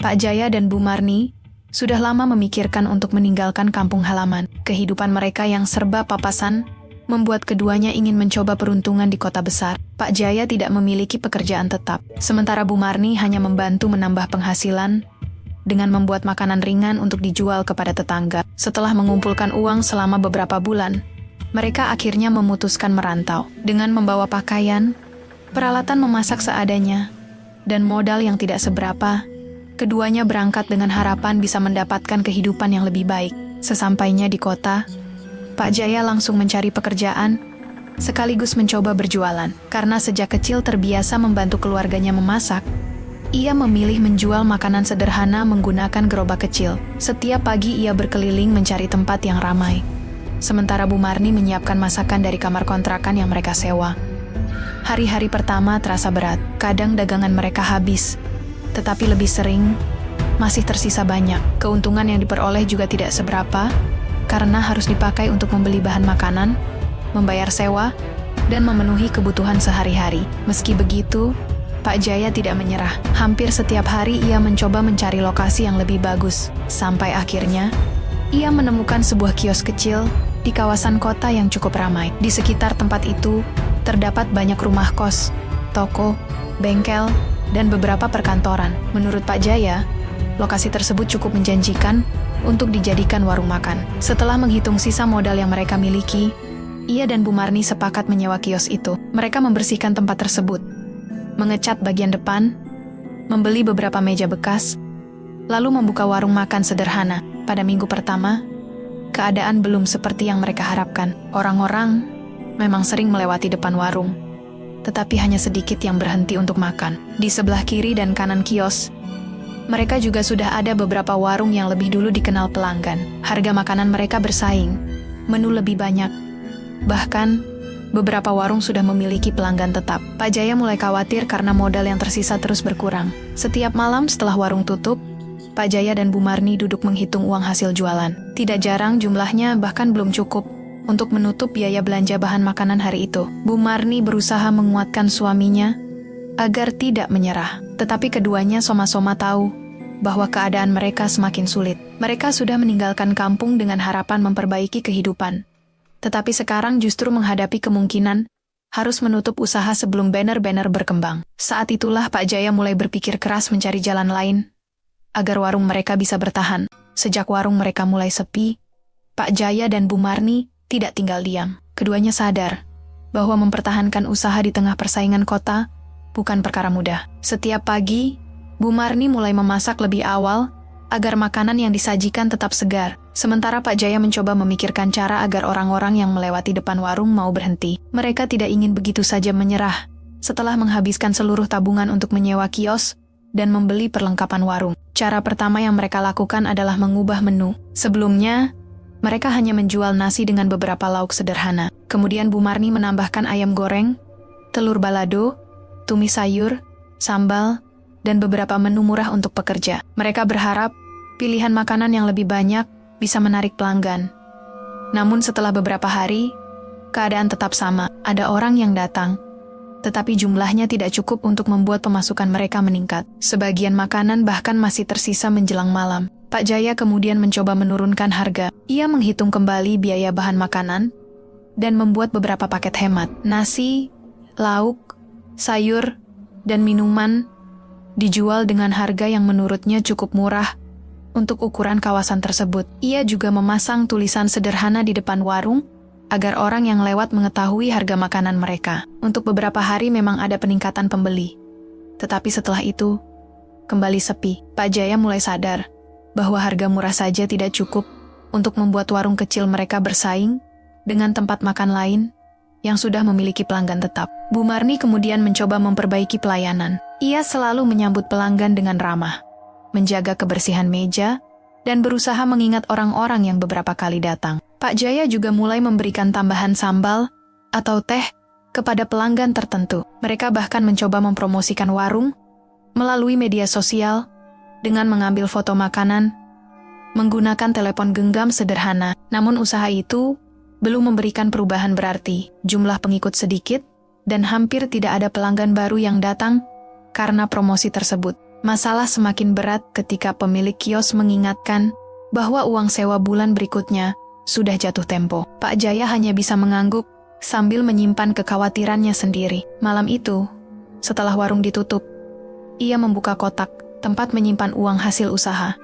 Pak Jaya dan Bu Marni sudah lama memikirkan untuk meninggalkan kampung halaman. Kehidupan mereka yang serba papasan membuat keduanya ingin mencoba peruntungan di kota besar. Pak Jaya tidak memiliki pekerjaan tetap, sementara Bu Marni hanya membantu menambah penghasilan dengan membuat makanan ringan untuk dijual kepada tetangga. Setelah mengumpulkan uang selama beberapa bulan, mereka akhirnya memutuskan merantau. Dengan membawa pakaian, peralatan memasak seadanya, dan modal yang tidak seberapa, keduanya berangkat dengan harapan bisa mendapatkan kehidupan yang lebih baik. Sesampainya di kota, Pak Jaya langsung mencari pekerjaan, sekaligus mencoba berjualan. Karena sejak kecil terbiasa membantu keluarganya memasak, ia memilih menjual makanan sederhana menggunakan gerobak kecil. Setiap pagi ia berkeliling mencari tempat yang ramai, sementara Bu Marni menyiapkan masakan dari kamar kontrakan yang mereka sewa. Hari-hari pertama terasa berat, kadang dagangan mereka habis, tetapi lebih sering masih tersisa banyak. Keuntungan yang diperoleh juga tidak seberapa, karena harus dipakai untuk membeli bahan makanan, membayar sewa, dan memenuhi kebutuhan sehari-hari. Meski begitu, Pak Jaya tidak menyerah. Hampir setiap hari ia mencoba mencari lokasi yang lebih bagus, sampai akhirnya ia menemukan sebuah kios kecil di kawasan kota yang cukup ramai. Di sekitar tempat itu, terdapat banyak rumah kos, toko, bengkel, dan beberapa perkantoran. Menurut Pak Jaya, lokasi tersebut cukup menjanjikan untuk dijadikan warung makan. Setelah menghitung sisa modal yang mereka miliki, ia dan Bu Marni sepakat menyewa kios itu. Mereka membersihkan tempat tersebut, mengecat bagian depan, membeli beberapa meja bekas, lalu membuka warung makan sederhana. Pada minggu pertama, keadaan belum seperti yang mereka harapkan. Orang-orang memang sering melewati depan warung, tetapi hanya sedikit yang berhenti untuk makan. Di sebelah kiri dan kanan kios, mereka juga sudah ada beberapa warung yang lebih dulu dikenal pelanggan. Harga makanan mereka bersaing, menu lebih banyak. Bahkan, beberapa warung sudah memiliki pelanggan tetap. Pak Jaya mulai khawatir karena modal yang tersisa terus berkurang. Setiap malam setelah warung tutup, Pak Jaya dan Bu Marni duduk menghitung uang hasil jualan. Tidak jarang jumlahnya bahkan belum cukup untuk menutup biaya belanja bahan makanan hari itu. Bu Marni berusaha menguatkan suaminya agar tidak menyerah. Tetapi keduanya soma-soma tahu bahwa keadaan mereka semakin sulit. Mereka sudah meninggalkan kampung dengan harapan memperbaiki kehidupan, tetapi sekarang justru menghadapi kemungkinan harus menutup usaha sebelum benar-benar berkembang. Saat itulah Pak Jaya mulai berpikir keras mencari jalan lain agar warung mereka bisa bertahan. Sejak warung mereka mulai sepi, Pak Jaya dan Bu Marni tidak tinggal diam. Keduanya sadar bahwa mempertahankan usaha di tengah persaingan kota bukan perkara mudah. Setiap pagi, Bu Marni mulai memasak lebih awal agar makanan yang disajikan tetap segar. Sementara Pak Jaya mencoba memikirkan cara agar orang-orang yang melewati depan warung mau berhenti. Mereka tidak ingin begitu saja menyerah setelah menghabiskan seluruh tabungan untuk menyewa kios dan membeli perlengkapan warung. Cara pertama yang mereka lakukan adalah mengubah menu. Sebelumnya, mereka hanya menjual nasi dengan beberapa lauk sederhana. Kemudian Bu Marni menambahkan ayam goreng, telur balado, tumis sayur, sambal, dan beberapa menu murah untuk pekerja. Mereka berharap pilihan makanan yang lebih banyak bisa menarik pelanggan. Namun setelah beberapa hari, keadaan tetap sama. Ada orang yang datang, tetapi jumlahnya tidak cukup untuk membuat pemasukan mereka meningkat. Sebagian makanan bahkan masih tersisa menjelang malam. Pak Jaya kemudian mencoba menurunkan harga. Ia menghitung kembali biaya bahan makanan dan membuat beberapa paket hemat. Nasi, lauk, sayur, dan minuman dijual dengan harga yang menurutnya cukup murah untuk ukuran kawasan tersebut. Ia juga memasang tulisan sederhana di depan warung agar orang yang lewat mengetahui harga makanan mereka. Untuk beberapa hari memang ada peningkatan pembeli, tetapi setelah itu kembali sepi. Pak Jaya mulai sadar bahwa harga murah saja tidak cukup untuk membuat warung kecil mereka bersaing dengan tempat makan lain yang sudah memiliki pelanggan tetap. Bu Marni kemudian mencoba memperbaiki pelayanan. Ia selalu menyambut pelanggan dengan ramah, menjaga kebersihan meja, dan berusaha mengingat orang-orang yang beberapa kali datang. Pak Jaya juga mulai memberikan tambahan sambal atau teh kepada pelanggan tertentu. Mereka bahkan mencoba mempromosikan warung melalui media sosial dengan mengambil foto makanan, menggunakan telepon genggam sederhana. Namun usaha itu belum memberikan perubahan berarti. Jumlah pengikut sedikit, dan hampir tidak ada pelanggan baru yang datang karena promosi tersebut. Masalah semakin berat ketika pemilik kios mengingatkan bahwa uang sewa bulan berikutnya sudah jatuh tempo. Pak Jaya hanya bisa mengangguk sambil menyimpan kekhawatirannya sendiri. Malam itu, setelah warung ditutup, ia membuka kotak tempat menyimpan uang hasil usaha.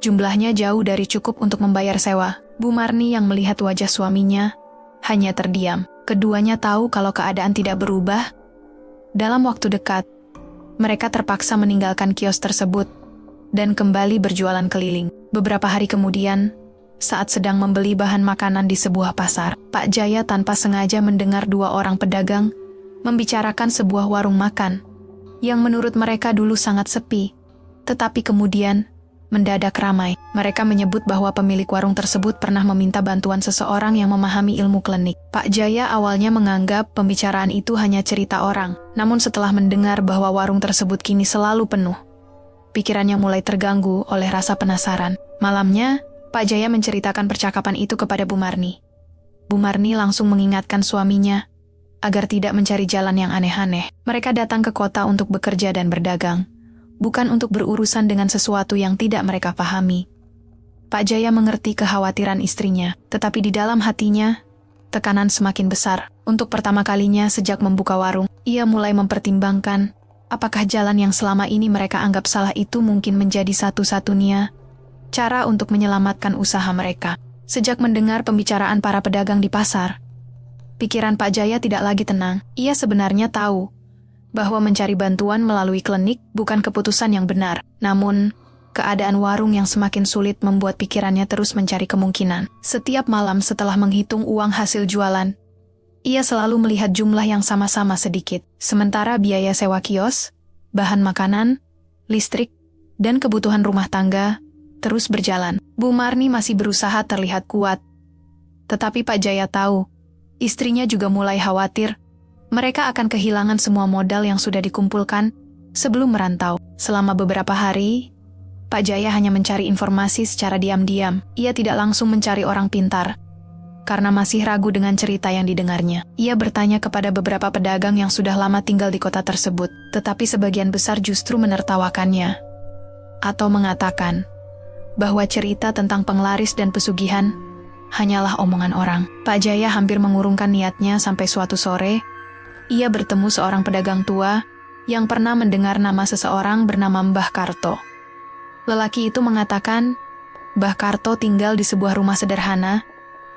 Jumlahnya jauh dari cukup untuk membayar sewa. Bu Marni yang melihat wajah suaminya hanya terdiam. Keduanya tahu kalau keadaan tidak berubah. Dalam waktu dekat, mereka terpaksa meninggalkan kios tersebut dan kembali berjualan keliling. Beberapa hari kemudian, saat sedang membeli bahan makanan di sebuah pasar, Pak Jaya tanpa sengaja mendengar dua orang pedagang membicarakan sebuah warung makan yang menurut mereka dulu sangat sepi, tetapi kemudian mendadak ramai. Mereka menyebut bahwa pemilik warung tersebut pernah meminta bantuan seseorang yang memahami ilmu klinik. Pak Jaya awalnya menganggap pembicaraan itu hanya cerita orang, namun setelah mendengar bahwa warung tersebut kini selalu penuh, pikirannya mulai terganggu oleh rasa penasaran. Malamnya, Pak Jaya menceritakan percakapan itu kepada Bu Marni. Bu Marni langsung mengingatkan suaminya agar tidak mencari jalan yang aneh-aneh. Mereka datang ke kota untuk bekerja dan berdagang, bukan untuk berurusan dengan sesuatu yang tidak mereka pahami. Pak Jaya mengerti kekhawatiran istrinya, tetapi di dalam hatinya, tekanan semakin besar. Untuk pertama kalinya sejak membuka warung, ia mulai mempertimbangkan apakah jalan yang selama ini mereka anggap salah itu mungkin menjadi satu-satunya cara untuk menyelamatkan usaha mereka. Sejak mendengar pembicaraan para pedagang di pasar, pikiran Pak Jaya tidak lagi tenang. Ia sebenarnya tahu bahwa mencari bantuan melalui klinik bukan keputusan yang benar. Namun, keadaan warung yang semakin sulit membuat pikirannya terus mencari kemungkinan. Setiap malam setelah menghitung uang hasil jualan, ia selalu melihat jumlah yang sama-sama sedikit. Sementara biaya sewa kios, bahan makanan, listrik, dan kebutuhan rumah tangga terus berjalan. Bu Marni masih berusaha terlihat kuat. Tetapi Pak Jaya tahu, istrinya juga mulai khawatir mereka akan kehilangan semua modal yang sudah dikumpulkan sebelum merantau. Selama beberapa hari, Pak Jaya hanya mencari informasi secara diam-diam. Ia tidak langsung mencari orang pintar, karena masih ragu dengan cerita yang didengarnya. Ia bertanya kepada beberapa pedagang yang sudah lama tinggal di kota tersebut, tetapi sebagian besar justru menertawakannya, atau mengatakan bahwa cerita tentang penglaris dan pesugihan hanyalah omongan orang. Pak Jaya hampir mengurungkan niatnya sampai suatu sore, ia bertemu seorang pedagang tua yang pernah mendengar nama seseorang bernama Mbah Karto. Lelaki itu mengatakan, Mbah Karto tinggal di sebuah rumah sederhana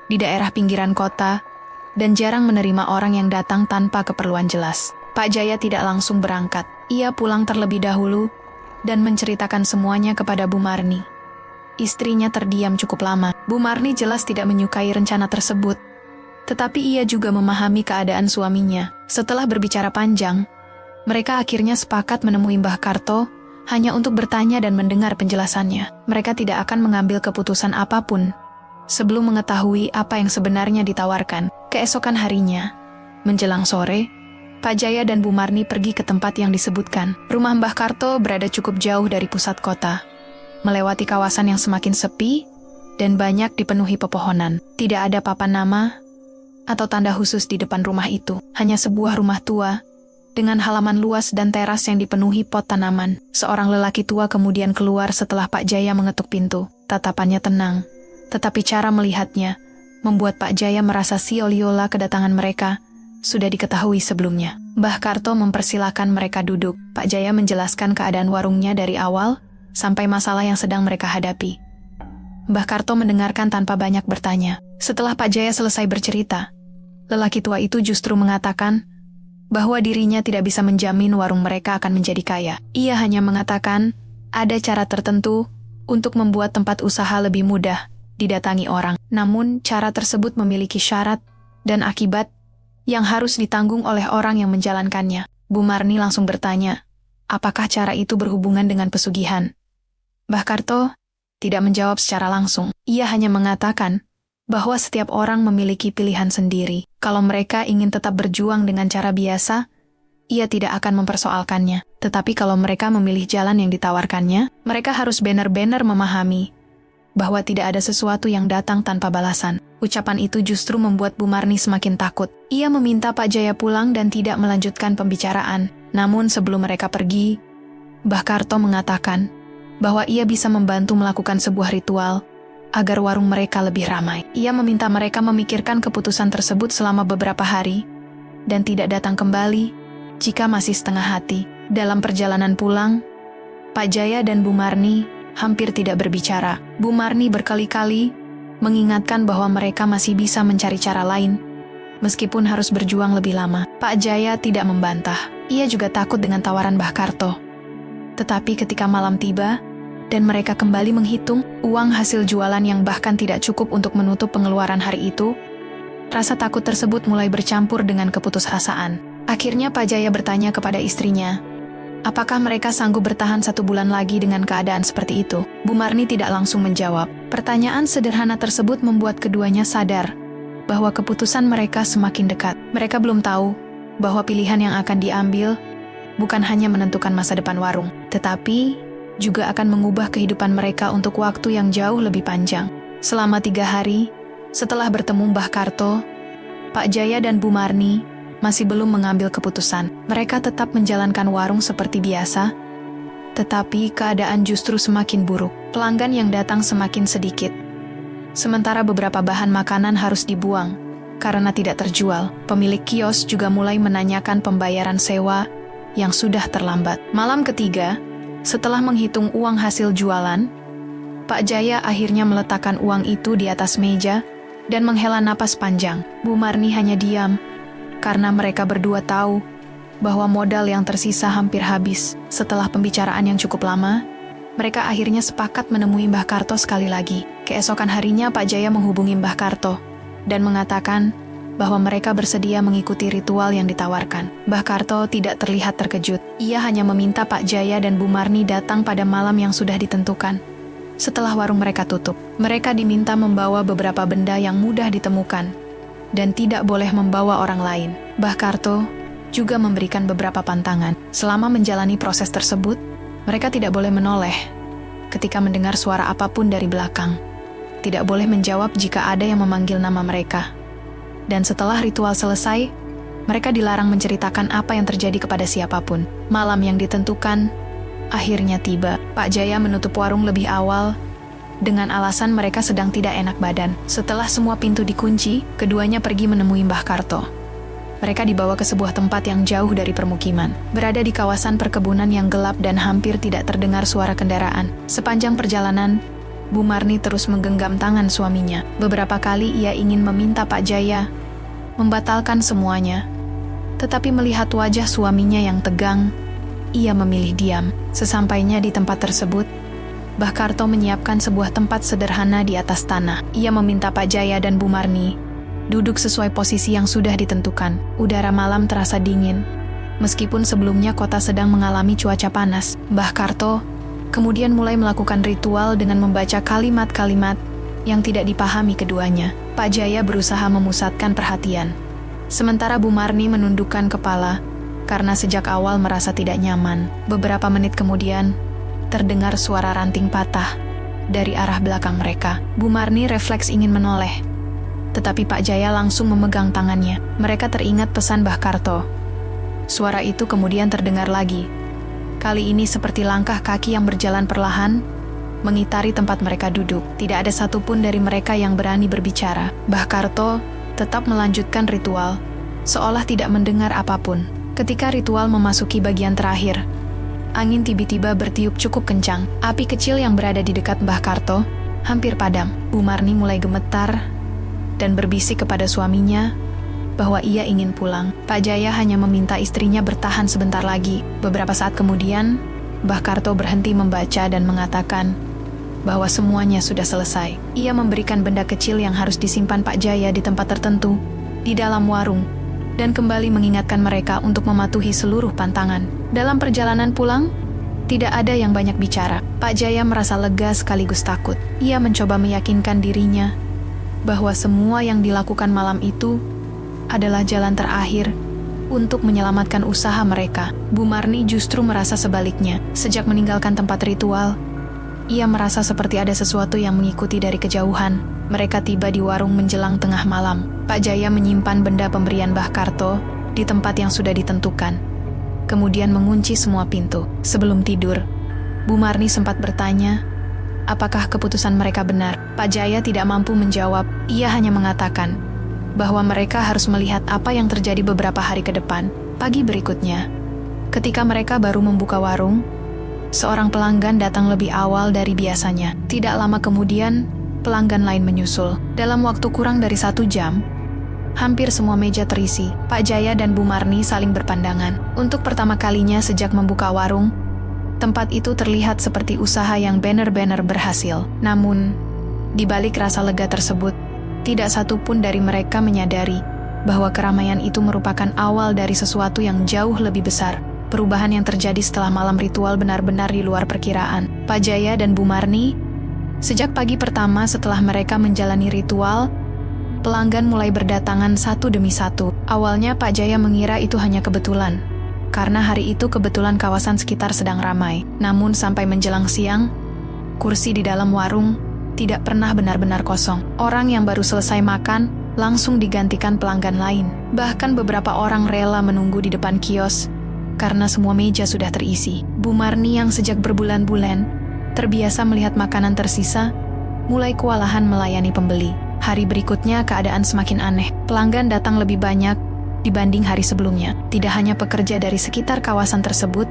di daerah pinggiran kota dan jarang menerima orang yang datang tanpa keperluan jelas. Pak Jaya tidak langsung berangkat. Ia pulang terlebih dahulu dan menceritakan semuanya kepada Bu Marni. Istrinya terdiam cukup lama. Bu Marni jelas tidak menyukai rencana tersebut, tetapi ia juga memahami keadaan suaminya. Setelah berbicara panjang, mereka akhirnya sepakat menemui Mbah Karto hanya untuk bertanya dan mendengar penjelasannya. Mereka tidak akan mengambil keputusan apapun sebelum mengetahui apa yang sebenarnya ditawarkan. Keesokan harinya, menjelang sore, Pak Jaya dan Bu Marni pergi ke tempat yang disebutkan. Rumah Mbah Karto berada cukup jauh dari pusat kota, melewati kawasan yang semakin sepi dan banyak dipenuhi pepohonan. Tidak ada papan nama atau tanda khusus di depan rumah itu. Hanya sebuah rumah tua dengan halaman luas dan teras yang dipenuhi pot tanaman. Seorang lelaki tua kemudian keluar setelah Pak Jaya mengetuk pintu. Tatapannya tenang, tetapi cara melihatnya membuat Pak Jaya merasa si oliola kedatangan mereka sudah diketahui sebelumnya. Mbah Karto mempersilahkan mereka duduk. Pak Jaya menjelaskan keadaan warungnya dari awal sampai masalah yang sedang mereka hadapi. Mbah Karto mendengarkan tanpa banyak bertanya. Setelah Pak Jaya selesai bercerita, lelaki tua itu justru mengatakan bahwa dirinya tidak bisa menjamin warung mereka akan menjadi kaya. Ia hanya mengatakan ada cara tertentu untuk membuat tempat usaha lebih mudah didatangi orang. Namun, cara tersebut memiliki syarat dan akibat yang harus ditanggung oleh orang yang menjalankannya. Bu Marni langsung bertanya, apakah cara itu berhubungan dengan pesugihan? Mbah Karto tidak menjawab secara langsung. Ia hanya mengatakan bahwa setiap orang memiliki pilihan sendiri. Kalau mereka ingin tetap berjuang dengan cara biasa, ia tidak akan mempersoalkannya. Tetapi kalau mereka memilih jalan yang ditawarkannya, mereka harus benar-benar memahami bahwa tidak ada sesuatu yang datang tanpa balasan. Ucapan itu justru membuat Bu Marni semakin takut. Ia meminta Pak Jaya pulang dan tidak melanjutkan pembicaraan. Namun sebelum mereka pergi, Mbah Karto mengatakan bahwa ia bisa membantu melakukan sebuah ritual agar warung mereka lebih ramai. Ia meminta mereka memikirkan keputusan tersebut selama beberapa hari dan tidak datang kembali jika masih setengah hati. Dalam perjalanan pulang, Pak Jaya dan Bu Marni hampir tidak berbicara. Bu Marni berkali-kali mengingatkan bahwa mereka masih bisa mencari cara lain, meskipun harus berjuang lebih lama. Pak Jaya tidak membantah. Ia juga takut dengan tawaran Mbah Karto. Tetapi ketika malam tiba, dan mereka kembali menghitung uang hasil jualan yang bahkan tidak cukup untuk menutup pengeluaran hari itu, rasa takut tersebut mulai bercampur dengan keputusasaan. Akhirnya Pak Jaya bertanya kepada istrinya, apakah mereka sanggup bertahan 1 bulan lagi dengan keadaan seperti itu? Bu Marni tidak langsung menjawab. Pertanyaan sederhana tersebut membuat keduanya sadar bahwa keputusan mereka semakin dekat. Mereka belum tahu bahwa pilihan yang akan diambil bukan hanya menentukan masa depan warung, tetapi juga akan mengubah kehidupan mereka untuk waktu yang jauh lebih panjang. Selama 3 hari, setelah bertemu Mbah Karto, Pak Jaya dan Bu Marni masih belum mengambil keputusan. Mereka tetap menjalankan warung seperti biasa, tetapi keadaan justru semakin buruk. Pelanggan yang datang semakin sedikit. Sementara beberapa bahan makanan harus dibuang karena tidak terjual. Pemilik kios juga mulai menanyakan pembayaran sewa yang sudah terlambat. Malam ketiga, setelah menghitung uang hasil jualan, Pak Jaya akhirnya meletakkan uang itu di atas meja dan menghela napas panjang. Bu Marni hanya diam, karena mereka berdua tahu bahwa modal yang tersisa hampir habis. Setelah pembicaraan yang cukup lama, mereka akhirnya sepakat menemui Mbah Karto sekali lagi. Keesokan harinya Pak Jaya menghubungi Mbah Karto dan mengatakan bahwa mereka bersedia mengikuti ritual yang ditawarkan. Mbah Karto tidak terlihat terkejut. Ia hanya meminta Pak Jaya dan Bu Marni datang pada malam yang sudah ditentukan. Setelah warung mereka tutup, mereka diminta membawa beberapa benda yang mudah ditemukan dan tidak boleh membawa orang lain. Mbah Karto juga memberikan beberapa pantangan. Selama menjalani proses tersebut, mereka tidak boleh menoleh ketika mendengar suara apapun dari belakang. Tidak boleh menjawab jika ada yang memanggil nama mereka. Dan setelah ritual selesai, mereka dilarang menceritakan apa yang terjadi kepada siapapun. Malam yang ditentukan akhirnya tiba. Pak Jaya menutup warung lebih awal dengan alasan mereka sedang tidak enak badan. Setelah semua pintu dikunci, keduanya pergi menemui Mbah Karto. Mereka dibawa ke sebuah tempat yang jauh dari permukiman. Berada di kawasan perkebunan yang gelap dan hampir tidak terdengar suara kendaraan. Sepanjang perjalanan, Bu Marni terus menggenggam tangan suaminya. Beberapa kali ia ingin meminta Pak Jaya membatalkan semuanya, tetapi melihat wajah suaminya yang tegang, ia memilih diam. Sesampainya di tempat tersebut, Mbah Karto menyiapkan sebuah tempat sederhana di atas tanah. Ia meminta Pak Jaya dan Bu Marni duduk sesuai posisi yang sudah ditentukan. Udara malam terasa dingin, meskipun sebelumnya kota sedang mengalami cuaca panas. Mbah Karto kemudian mulai melakukan ritual dengan membaca kalimat-kalimat yang tidak dipahami keduanya. Pak Jaya berusaha memusatkan perhatian, sementara Bu Marni menundukkan kepala karena sejak awal merasa tidak nyaman. Beberapa menit kemudian, terdengar suara ranting patah dari arah belakang mereka. Bu Marni refleks ingin menoleh, tetapi Pak Jaya langsung memegang tangannya. Mereka teringat pesan Mbah Karto. Suara itu kemudian terdengar lagi. Kali ini seperti langkah kaki yang berjalan perlahan, mengitari tempat mereka duduk. Tidak ada satupun dari mereka yang berani berbicara. Mbah Karto tetap melanjutkan ritual, seolah tidak mendengar apapun. Ketika ritual memasuki bagian terakhir, angin tiba-tiba bertiup cukup kencang. Api kecil yang berada di dekat Mbah Karto hampir padam. Bu Marni mulai gemetar dan berbisik kepada suaminya bahwa ia ingin pulang. Pak Jaya hanya meminta istrinya bertahan sebentar lagi. Beberapa saat kemudian, Mbah Karto berhenti membaca dan mengatakan bahwa semuanya sudah selesai. Ia memberikan benda kecil yang harus disimpan Pak Jaya di tempat tertentu, di dalam warung, dan kembali mengingatkan mereka untuk mematuhi seluruh pantangan. Dalam perjalanan pulang, tidak ada yang banyak bicara. Pak Jaya merasa lega sekaligus takut. Ia mencoba meyakinkan dirinya bahwa semua yang dilakukan malam itu adalah jalan terakhir untuk menyelamatkan usaha mereka. Bu Marni justru merasa sebaliknya. Sejak meninggalkan tempat ritual, ia merasa seperti ada sesuatu yang mengikuti dari kejauhan. Mereka tiba di warung menjelang tengah malam. Pak Jaya menyimpan benda pemberian Mbah Karto di tempat yang sudah ditentukan. kemudian mengunci semua pintu. Sebelum tidur, Bu Marni sempat bertanya, apakah keputusan mereka benar? Pak Jaya tidak mampu menjawab, ia hanya mengatakan bahwa mereka harus melihat apa yang terjadi beberapa hari ke depan. Pagi berikutnya, ketika mereka baru membuka warung, seorang pelanggan datang lebih awal dari biasanya. Tidak lama kemudian, pelanggan lain menyusul. Dalam waktu kurang dari 1 jam, hampir semua meja terisi. Pak Jaya dan Bu Marni saling berpandangan. Untuk pertama kalinya sejak membuka warung, tempat itu terlihat seperti usaha yang benar-benar berhasil. Namun, di balik rasa lega tersebut, tidak satu pun dari mereka menyadari bahwa keramaian itu merupakan awal dari sesuatu yang jauh lebih besar. Perubahan yang terjadi setelah malam ritual benar-benar di luar perkiraan. Pak Jaya dan Bu Marni, sejak pagi pertama setelah mereka menjalani ritual, pelanggan mulai berdatangan satu demi satu. Awalnya Pak Jaya mengira itu hanya kebetulan, karena hari itu kebetulan kawasan sekitar sedang ramai. Namun sampai menjelang siang, kursi di dalam warung tidak pernah benar-benar kosong. Orang yang baru selesai makan langsung digantikan pelanggan lain. Bahkan beberapa orang rela menunggu di depan kios karena semua meja sudah terisi. Bu Marni yang sejak berbulan-bulan terbiasa melihat makanan tersisa, mulai kewalahan melayani pembeli. Hari berikutnya keadaan semakin aneh. Pelanggan datang lebih banyak dibanding hari sebelumnya. Tidak hanya pekerja dari sekitar kawasan tersebut,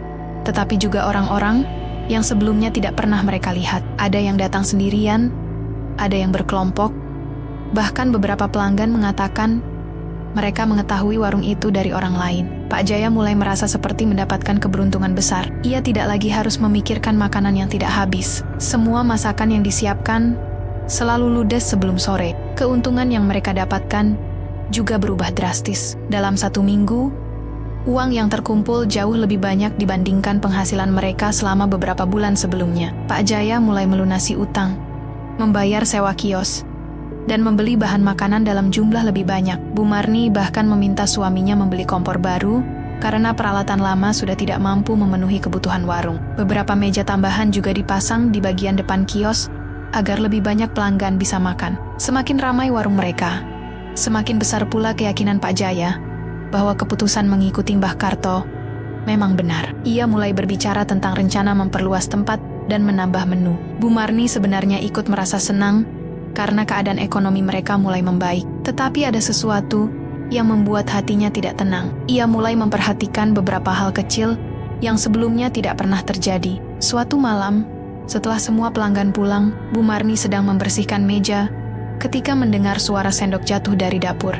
tetapi juga orang-orang yang sebelumnya tidak pernah mereka lihat. Ada yang datang sendirian, ada yang berkelompok. Bahkan beberapa pelanggan mengatakan mereka mengetahui warung itu dari orang lain. Pak Jaya mulai merasa seperti mendapatkan keberuntungan besar. Ia tidak lagi harus memikirkan makanan yang tidak habis. Semua masakan yang disiapkan selalu ludes sebelum sore. Keuntungan yang mereka dapatkan juga berubah drastis. Dalam 1 minggu, uang yang terkumpul jauh lebih banyak dibandingkan penghasilan mereka selama beberapa bulan sebelumnya. Pak Jaya mulai melunasi utang, membayar sewa kios, dan membeli bahan makanan dalam jumlah lebih banyak. Bu Marni bahkan meminta suaminya membeli kompor baru, karena peralatan lama sudah tidak mampu memenuhi kebutuhan warung. Beberapa meja tambahan juga dipasang di bagian depan kios, agar lebih banyak pelanggan bisa makan. Semakin ramai warung mereka, semakin besar pula keyakinan Pak Jaya bahwa keputusan mengikuti Mbah Karto memang benar. Ia mulai berbicara tentang rencana memperluas tempat dan menambah menu. Bu Marni sebenarnya ikut merasa senang karena keadaan ekonomi mereka mulai membaik. Tetapi ada sesuatu yang membuat hatinya tidak tenang. Ia mulai memperhatikan beberapa hal kecil yang sebelumnya tidak pernah terjadi. Suatu malam, setelah semua pelanggan pulang, Bu Marni sedang membersihkan meja ketika mendengar suara sendok jatuh dari dapur.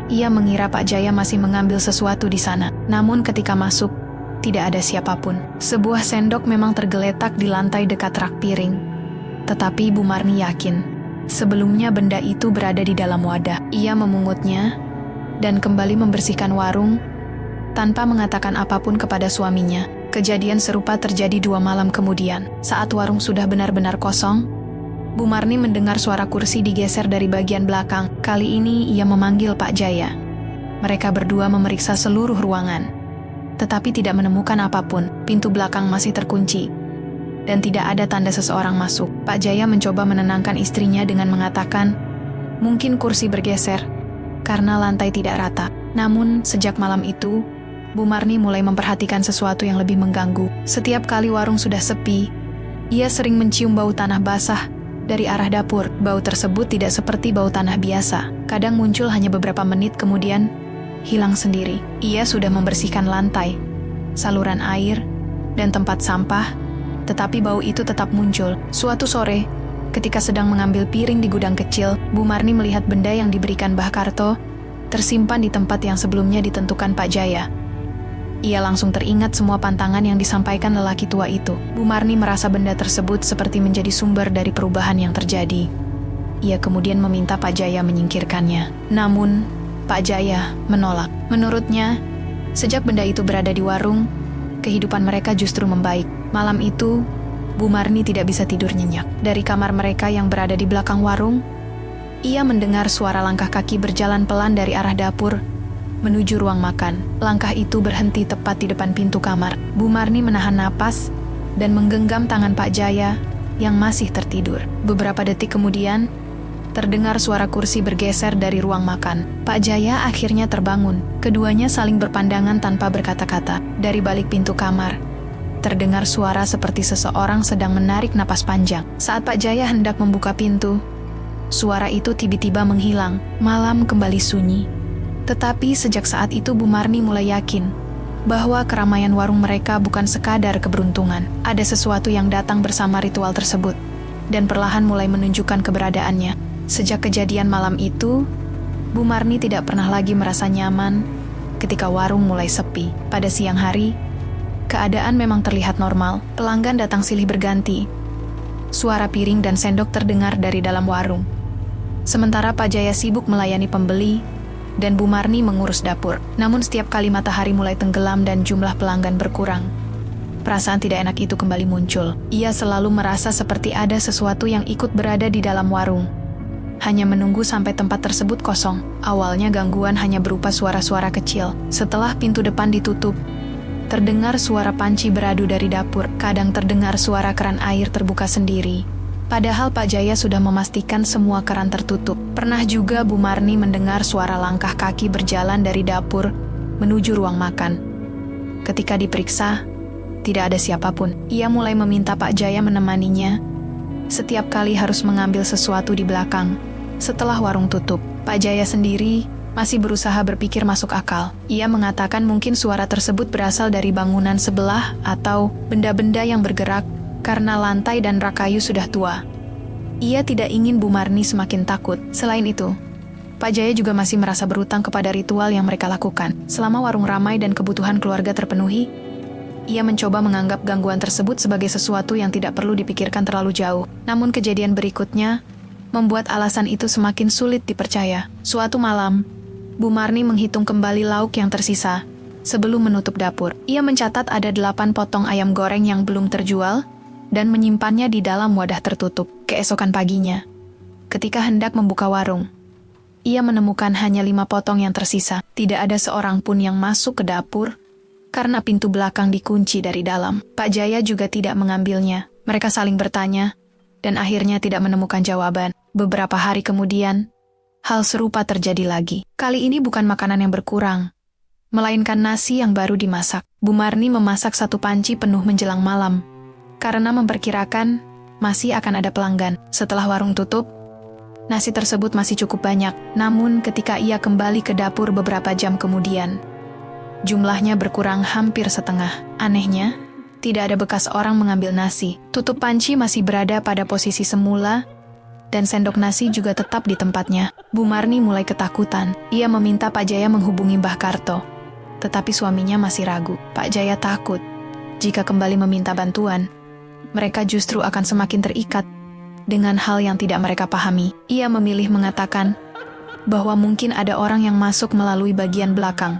Ia mengira Pak Jaya masih mengambil sesuatu di sana. Namun ketika masuk, tidak ada siapapun. Sebuah sendok memang tergeletak di lantai dekat rak piring. Tetapi Bu Marni yakin, sebelumnya benda itu berada di dalam wadah. Ia memungutnya dan kembali membersihkan warung tanpa mengatakan apapun kepada suaminya. Kejadian serupa terjadi 2 malam kemudian. Saat warung sudah benar-benar kosong, Bu Marni mendengar suara kursi digeser dari bagian belakang. Kali ini ia memanggil Pak Jaya. Mereka berdua memeriksa seluruh ruangan, tetapi tidak menemukan apapun. Pintu belakang masih terkunci, dan tidak ada tanda seseorang masuk. Pak Jaya mencoba menenangkan istrinya dengan mengatakan, mungkin kursi bergeser karena lantai tidak rata. Namun, sejak malam itu, Bu Marni mulai memperhatikan sesuatu yang lebih mengganggu. Setiap kali warung sudah sepi, ia sering mencium bau tanah basah dari arah dapur. Bau tersebut tidak seperti bau tanah biasa. Kadang muncul hanya beberapa menit kemudian hilang sendiri. Ia sudah membersihkan lantai, saluran air, dan tempat sampah, tetapi bau itu tetap muncul. Suatu sore, ketika sedang mengambil piring di gudang kecil, Bu Marni melihat benda yang diberikan Mbah Karto tersimpan di tempat yang sebelumnya ditentukan Pak Jaya. Ia langsung teringat semua pantangan yang disampaikan lelaki tua itu. Bu Marni merasa benda tersebut seperti menjadi sumber dari perubahan yang terjadi. Ia kemudian meminta Pak Jaya menyingkirkannya. Namun, Pak Jaya menolak. Menurutnya, sejak benda itu berada di warung, kehidupan mereka justru membaik. Malam itu, Bu Marni tidak bisa tidur nyenyak. Dari kamar mereka yang berada di belakang warung, ia mendengar suara langkah kaki berjalan pelan dari arah dapur menuju ruang makan. Langkah itu berhenti tepat di depan pintu kamar. Bu Marni menahan napas dan menggenggam tangan Pak Jaya yang masih tertidur. Beberapa detik kemudian, terdengar suara kursi bergeser dari ruang makan. Pak Jaya akhirnya terbangun. Keduanya saling berpandangan tanpa berkata-kata. Dari balik pintu kamar, terdengar suara seperti seseorang sedang menarik napas panjang. Saat Pak Jaya hendak membuka pintu, suara itu tiba-tiba menghilang. Malam kembali sunyi. Tetapi sejak saat itu Bu Marni mulai yakin bahwa keramaian warung mereka bukan sekadar keberuntungan. Ada sesuatu yang datang bersama ritual tersebut, dan perlahan mulai menunjukkan keberadaannya. Sejak kejadian malam itu, Bu Marni tidak pernah lagi merasa nyaman ketika warung mulai sepi. Pada siang hari, keadaan memang terlihat normal. Pelanggan datang silih berganti. Suara piring dan sendok terdengar dari dalam warung. Sementara Pak Jaya sibuk melayani pembeli, dan Bu Marni mengurus dapur. Namun setiap kali matahari mulai tenggelam dan jumlah pelanggan berkurang, perasaan tidak enak itu kembali muncul. Ia selalu merasa seperti ada sesuatu yang ikut berada di dalam warung, hanya menunggu sampai tempat tersebut kosong. Awalnya gangguan hanya berupa suara-suara kecil. Setelah pintu depan ditutup, terdengar suara panci beradu dari dapur. Kadang terdengar suara keran air terbuka sendiri. Padahal Pak Jaya sudah memastikan semua keran tertutup. Pernah juga Bu Marni mendengar suara langkah kaki berjalan dari dapur menuju ruang makan. Ketika diperiksa, tidak ada siapapun. Ia mulai meminta Pak Jaya menemaninya. Setiap kali harus mengambil sesuatu di belakang. Setelah warung tutup, Pak Jaya sendiri masih berusaha berpikir masuk akal. Ia mengatakan mungkin suara tersebut berasal dari bangunan sebelah atau benda-benda yang bergerak karena lantai dan rak kayu sudah tua. Ia tidak ingin Bu Marni semakin takut. Selain itu, Pak Jaya juga masih merasa berutang kepada ritual yang mereka lakukan. Selama warung ramai dan kebutuhan keluarga terpenuhi, ia mencoba menganggap gangguan tersebut sebagai sesuatu yang tidak perlu dipikirkan terlalu jauh. Namun kejadian berikutnya membuat alasan itu semakin sulit dipercaya. Suatu malam, Bu Marni menghitung kembali lauk yang tersisa sebelum menutup dapur. Ia mencatat ada 8 potong ayam goreng yang belum terjual dan menyimpannya di dalam wadah tertutup. Keesokan paginya, ketika hendak membuka warung, ia menemukan hanya 5 potong yang tersisa. Tidak ada seorang pun yang masuk ke dapur karena pintu belakang dikunci dari dalam. Pak Jaya juga tidak mengambilnya. Mereka saling bertanya dan akhirnya tidak menemukan jawaban. Beberapa hari kemudian, hal serupa terjadi lagi. Kali ini bukan makanan yang berkurang, melainkan nasi yang baru dimasak. Bu Marni memasak 1 panci penuh menjelang malam, karena memperkirakan masih akan ada pelanggan. Setelah warung tutup, nasi tersebut masih cukup banyak. Namun ketika ia kembali ke dapur beberapa jam kemudian, jumlahnya berkurang hampir setengah. Anehnya, tidak ada bekas orang mengambil nasi. Tutup panci masih berada pada posisi semula, dan sendok nasi juga tetap di tempatnya. Bu Marni mulai ketakutan. Ia meminta Pak Jaya menghubungi Mbah Karto, tetapi suaminya masih ragu. Pak Jaya takut jika kembali meminta bantuan, mereka justru akan semakin terikat dengan hal yang tidak mereka pahami. Ia memilih mengatakan bahwa mungkin ada orang yang masuk melalui bagian belakang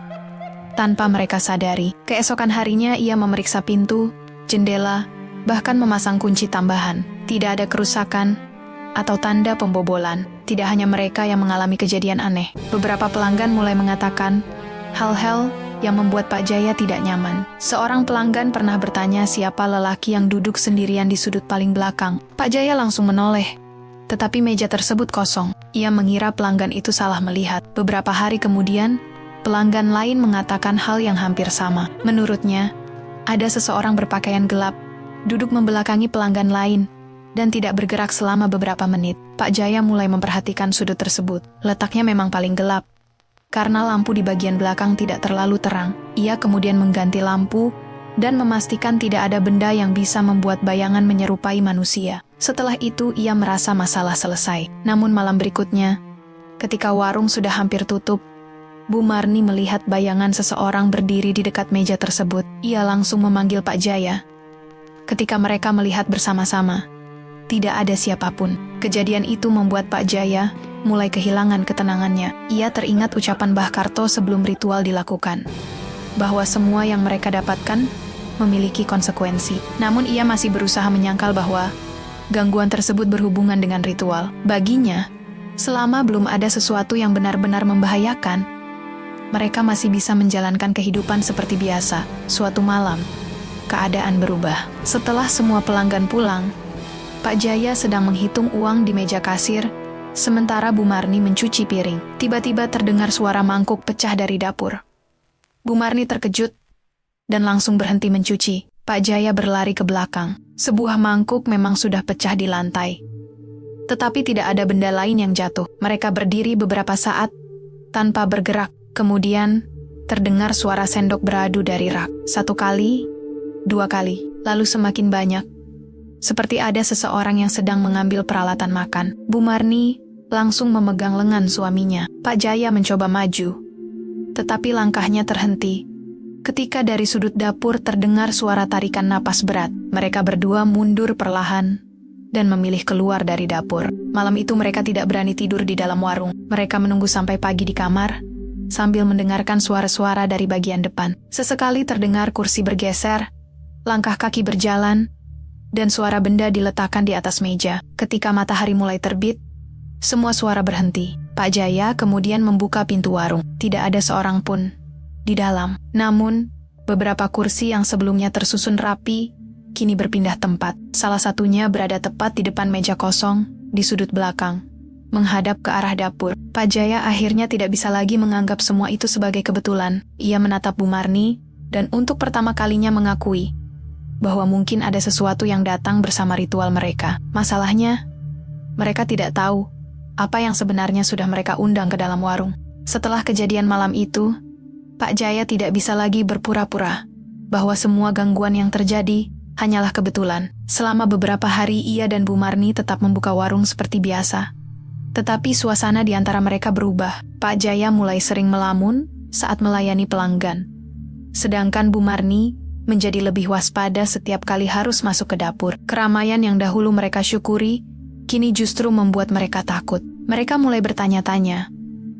tanpa mereka sadari. Keesokan harinya ia memeriksa pintu, jendela, bahkan memasang kunci tambahan. Tidak ada kerusakan atau tanda pembobolan. Tidak hanya mereka yang mengalami kejadian aneh. Beberapa pelanggan mulai mengatakan hal-hal yang membuat Pak Jaya tidak nyaman. Seorang pelanggan pernah bertanya siapa lelaki yang duduk sendirian di sudut paling belakang. Pak Jaya langsung menoleh, tetapi meja tersebut kosong. Ia mengira pelanggan itu salah melihat. Beberapa hari kemudian, pelanggan lain mengatakan hal yang hampir sama. Menurutnya, ada seseorang berpakaian gelap, duduk membelakangi pelanggan lain, dan tidak bergerak selama beberapa menit. Pak Jaya mulai memperhatikan sudut tersebut. Letaknya memang paling gelap, karena lampu di bagian belakang tidak terlalu terang. Ia kemudian mengganti lampu, dan memastikan tidak ada benda yang bisa membuat bayangan menyerupai manusia. Setelah itu ia merasa masalah selesai. Namun malam berikutnya, ketika warung sudah hampir tutup, Bu Marni melihat bayangan seseorang berdiri di dekat meja tersebut. Ia langsung memanggil Pak Jaya. Ketika mereka melihat bersama-sama, tidak ada siapapun. Kejadian itu membuat Pak Jaya mulai kehilangan ketenangannya. Ia teringat ucapan Mbah Karto sebelum ritual dilakukan, bahwa semua yang mereka dapatkan memiliki konsekuensi. Namun ia masih berusaha menyangkal bahwa gangguan tersebut berhubungan dengan ritual. Baginya, selama belum ada sesuatu yang benar-benar membahayakan, mereka masih bisa menjalankan kehidupan seperti biasa. Suatu malam, keadaan berubah. Setelah semua pelanggan pulang, Pak Jaya sedang menghitung uang di meja kasir Sementara Bu Marni mencuci piring, tiba-tiba terdengar suara mangkuk pecah dari dapur. Bu Marni terkejut dan langsung berhenti mencuci. Pak Jaya berlari ke belakang. Sebuah mangkuk memang sudah pecah di lantai. Tetapi tidak ada benda lain yang jatuh. Mereka berdiri beberapa saat tanpa bergerak. Kemudian terdengar suara sendok beradu dari rak. 1 kali, 2 kali, lalu semakin banyak. Seperti ada seseorang yang sedang mengambil peralatan makan. Bu Marni langsung memegang lengan suaminya. Pak Jaya mencoba maju, tetapi langkahnya terhenti. Ketika dari sudut dapur terdengar suara tarikan napas berat, mereka berdua mundur perlahan dan memilih keluar dari dapur. Malam itu mereka tidak berani tidur di dalam warung. Mereka menunggu sampai pagi di kamar, sambil mendengarkan suara-suara dari bagian depan. Sesekali terdengar kursi bergeser, langkah kaki berjalan, dan suara benda diletakkan di atas meja. Ketika matahari mulai terbit, semua suara berhenti. Pak Jaya kemudian membuka pintu warung. Tidak ada seorang pun di dalam. Namun, beberapa kursi yang sebelumnya tersusun rapi, kini berpindah tempat. Salah satunya berada tepat di depan meja kosong, di sudut belakang, menghadap ke arah dapur. Pak Jaya akhirnya tidak bisa lagi menganggap semua itu sebagai kebetulan. Ia menatap Bu Marni, dan untuk pertama kalinya mengakui bahwa mungkin ada sesuatu yang datang bersama ritual mereka. Masalahnya, mereka tidak tahu apa yang sebenarnya sudah mereka undang ke dalam warung. Setelah kejadian malam itu, Pak Jaya tidak bisa lagi berpura-pura bahwa semua gangguan yang terjadi hanyalah kebetulan. Selama beberapa hari ia dan Bu Marni tetap membuka warung seperti biasa. Tetapi suasana di antara mereka berubah. Pak Jaya mulai sering melamun saat melayani pelanggan. Sedangkan Bu Marni menjadi lebih waspada setiap kali harus masuk ke dapur. Keramaian yang dahulu mereka syukuri, kini justru membuat mereka takut. Mereka mulai bertanya-tanya,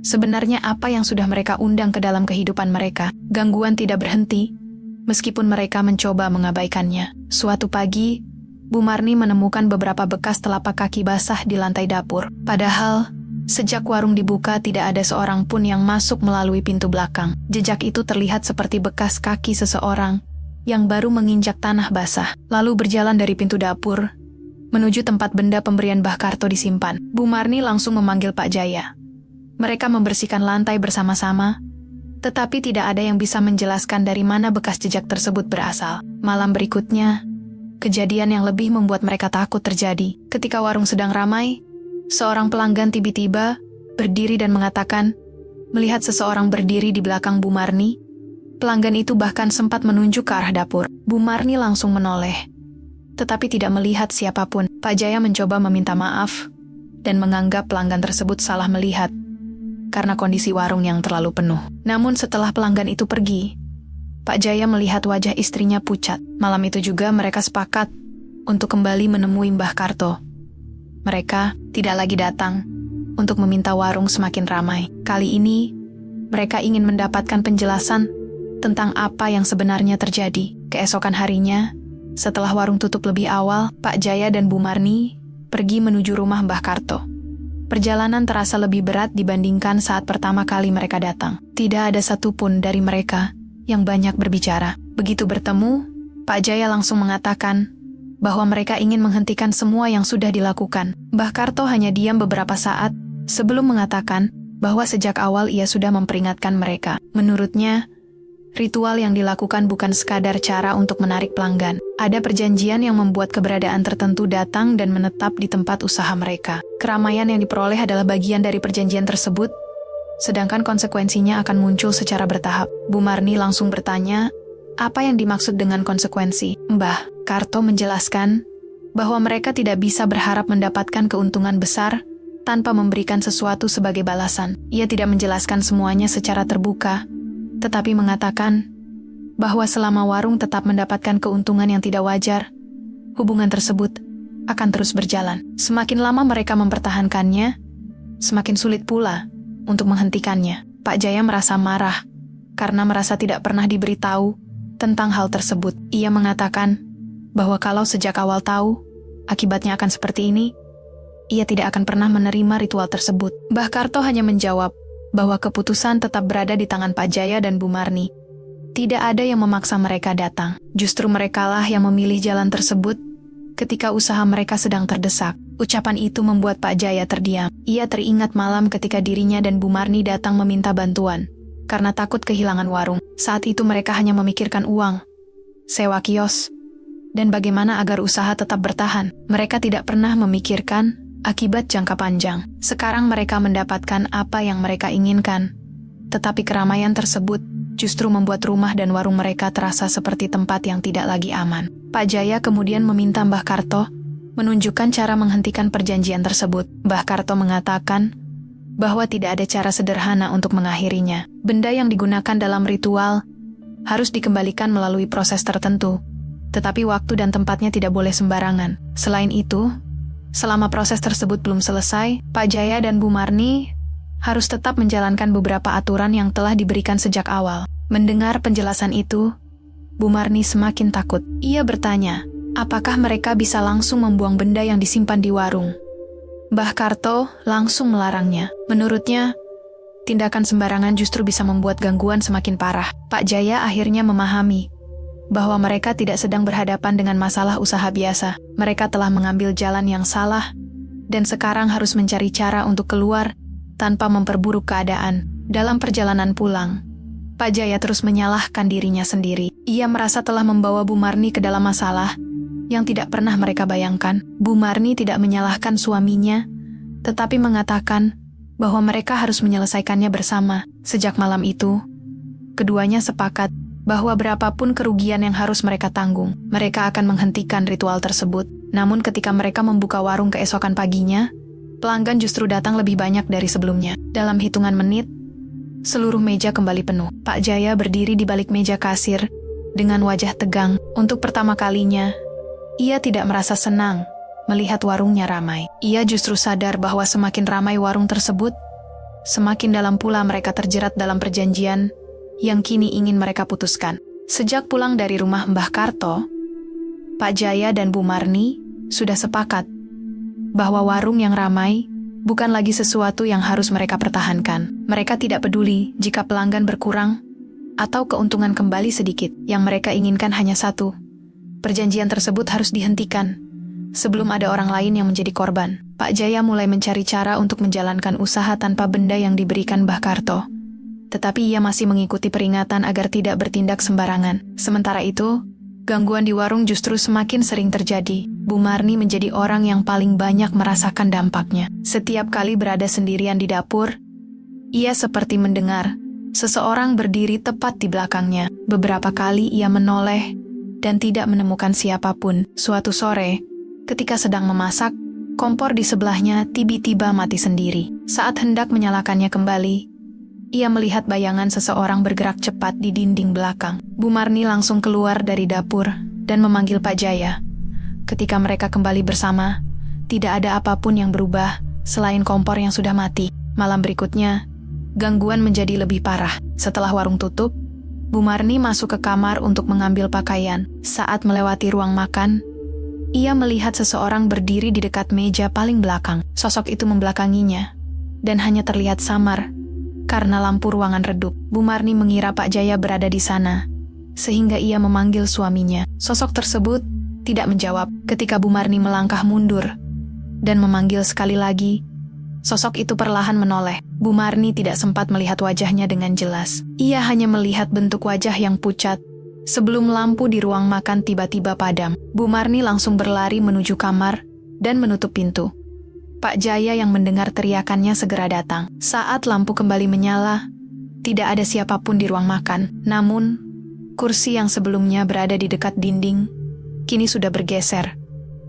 sebenarnya apa yang sudah mereka undang ke dalam kehidupan mereka? Gangguan tidak berhenti, meskipun mereka mencoba mengabaikannya. Suatu pagi, Bu Marni menemukan beberapa bekas telapak kaki basah di lantai dapur. Padahal, sejak warung dibuka tidak ada seorang pun yang masuk melalui pintu belakang. Jejak itu terlihat seperti bekas kaki seseorang yang baru menginjak tanah basah, lalu berjalan dari pintu dapur menuju tempat benda pemberian Mbah Karto disimpan. Bu Marni langsung memanggil Pak Jaya. Mereka membersihkan lantai bersama-sama, tetapi tidak ada yang bisa menjelaskan dari mana bekas jejak tersebut berasal. Malam berikutnya, kejadian yang lebih membuat mereka takut terjadi. Ketika warung sedang ramai, seorang pelanggan tiba-tiba berdiri dan mengatakan melihat seseorang berdiri di belakang Bu Marni. Pelanggan itu bahkan sempat menunjuk ke arah dapur. Bu Marni langsung menoleh, tetapi tidak melihat siapapun. Pak Jaya mencoba meminta maaf dan menganggap pelanggan tersebut salah melihat karena kondisi warung yang terlalu penuh. Namun setelah pelanggan itu pergi, Pak Jaya melihat wajah istrinya pucat. Malam itu juga mereka sepakat untuk kembali menemui Mbah Karto. Mereka tidak lagi datang untuk meminta warung semakin ramai. Kali ini, mereka ingin mendapatkan penjelasan tentang apa yang sebenarnya terjadi. Keesokan harinya, setelah warung tutup lebih awal, Pak Jaya dan Bu Marni pergi menuju rumah Mbah Karto. Perjalanan terasa lebih berat dibandingkan saat pertama kali mereka datang. Tidak ada satupun dari mereka yang banyak berbicara. Begitu bertemu, Pak Jaya langsung mengatakan bahwa mereka ingin menghentikan semua yang sudah dilakukan. Mbah Karto hanya diam beberapa saat sebelum mengatakan bahwa sejak awal ia sudah memperingatkan mereka. Menurutnya, ritual yang dilakukan bukan sekadar cara untuk menarik pelanggan. Ada perjanjian yang membuat keberadaan tertentu datang dan menetap di tempat usaha mereka. Keramaian yang diperoleh adalah bagian dari perjanjian tersebut, sedangkan konsekuensinya akan muncul secara bertahap. Bu Marni langsung bertanya, apa yang dimaksud dengan konsekuensi? Mbah Karto menjelaskan bahwa mereka tidak bisa berharap mendapatkan keuntungan besar tanpa memberikan sesuatu sebagai balasan. Ia tidak menjelaskan semuanya secara terbuka, tetapi mengatakan bahwa selama warung tetap mendapatkan keuntungan yang tidak wajar, hubungan tersebut akan terus berjalan. Semakin lama mereka mempertahankannya, semakin sulit pula untuk menghentikannya. Pak Jaya merasa marah karena merasa tidak pernah diberitahu tentang hal tersebut. Ia mengatakan bahwa kalau sejak awal tahu akibatnya akan seperti ini, ia tidak akan pernah menerima ritual tersebut. Mbah Karto hanya menjawab bahwa keputusan tetap berada di tangan Pak Jaya dan Bu Marni. Tidak ada yang memaksa mereka datang. Justru merekalah yang memilih jalan tersebut ketika usaha mereka sedang terdesak. Ucapan itu membuat Pak Jaya terdiam. Ia teringat malam ketika dirinya dan Bu Marni datang meminta bantuan karena takut kehilangan warung. Saat itu mereka hanya memikirkan uang, sewa kios, dan bagaimana agar usaha tetap bertahan. Mereka tidak pernah memikirkan akibat jangka panjang. Sekarang mereka mendapatkan apa yang mereka inginkan, tetapi keramaian tersebut justru membuat rumah dan warung mereka terasa seperti tempat yang tidak lagi aman. Pak Jaya kemudian meminta Mbah Karto menunjukkan cara menghentikan perjanjian tersebut. Mbah Karto mengatakan bahwa tidak ada cara sederhana untuk mengakhirinya. Benda yang digunakan dalam ritual harus dikembalikan melalui proses tertentu, tetapi waktu dan tempatnya tidak boleh sembarangan. Selain itu, selama proses tersebut belum selesai, Pak Jaya dan Bu Marni harus tetap menjalankan beberapa aturan yang telah diberikan sejak awal. Mendengar penjelasan itu, Bu Marni semakin takut. Ia bertanya, apakah mereka bisa langsung membuang benda yang disimpan di warung? Mbah Karto langsung melarangnya. Menurutnya, tindakan sembarangan justru bisa membuat gangguan semakin parah. Pak Jaya akhirnya memahami bahwa mereka tidak sedang berhadapan dengan masalah usaha biasa. Mereka telah mengambil jalan yang salah, dan sekarang harus mencari cara untuk keluar tanpa memperburuk keadaan. Dalam perjalanan pulang, Pak Jaya terus menyalahkan dirinya sendiri. Ia merasa telah membawa Bu Marni ke dalam masalah yang tidak pernah mereka bayangkan. Bu Marni tidak menyalahkan suaminya, tetapi mengatakan bahwa mereka harus menyelesaikannya bersama. Sejak malam itu, keduanya sepakat bahwa berapapun kerugian yang harus mereka tanggung, mereka akan menghentikan ritual tersebut. Namun ketika mereka membuka warung keesokan paginya, pelanggan justru datang lebih banyak dari sebelumnya. Dalam hitungan menit, seluruh meja kembali penuh. Pak Jaya berdiri di balik meja kasir dengan wajah tegang. Untuk pertama kalinya, ia tidak merasa senang melihat warungnya ramai. Ia justru sadar bahwa semakin ramai warung tersebut, semakin dalam pula mereka terjerat dalam perjanjian yang kini ingin mereka putuskan. Sejak pulang dari rumah Mbah Karto, Pak Jaya dan Bu Marni sudah sepakat bahwa warung yang ramai bukan lagi sesuatu yang harus mereka pertahankan. Mereka tidak peduli jika pelanggan berkurang atau keuntungan kembali sedikit. Yang mereka inginkan hanya satu: perjanjian tersebut harus dihentikan sebelum ada orang lain yang menjadi korban. Pak Jaya mulai mencari cara untuk menjalankan usaha tanpa benda yang diberikan Mbah Karto. Tetapi ia masih mengikuti peringatan agar tidak bertindak sembarangan. Sementara itu, gangguan di warung justru semakin sering terjadi. Bu Marni menjadi orang yang paling banyak merasakan dampaknya. Setiap kali berada sendirian di dapur, ia seperti mendengar seseorang berdiri tepat di belakangnya. Beberapa kali ia menoleh dan tidak menemukan siapapun. Suatu sore, ketika sedang memasak, kompor di sebelahnya tiba-tiba mati sendiri. Saat hendak menyalakannya kembali, ia melihat bayangan seseorang bergerak cepat di dinding belakang. Bu Marni langsung keluar dari dapur dan memanggil Pak Jaya. Ketika mereka kembali bersama, tidak ada apapun yang berubah selain kompor yang sudah mati. Malam berikutnya, gangguan menjadi lebih parah. Setelah warung tutup, Bu Marni masuk ke kamar untuk mengambil pakaian. Saat melewati ruang makan, ia melihat seseorang berdiri di dekat meja paling belakang. Sosok itu membelakanginya dan hanya terlihat samar karena lampu ruangan redup. Bu Marni mengira Pak Jaya berada di sana, sehingga ia memanggil suaminya. Sosok tersebut tidak menjawab. Ketika Bu Marni melangkah mundur dan memanggil sekali lagi, sosok itu perlahan menoleh. Bu Marni tidak sempat melihat wajahnya dengan jelas. Ia hanya melihat bentuk wajah yang pucat sebelum lampu di ruang makan tiba-tiba padam. Bu Marni langsung berlari menuju kamar dan menutup pintu. Pak Jaya yang mendengar teriakannya segera datang. Saat lampu kembali menyala, tidak ada siapapun di ruang makan. Namun, kursi yang sebelumnya berada di dekat dinding kini sudah bergeser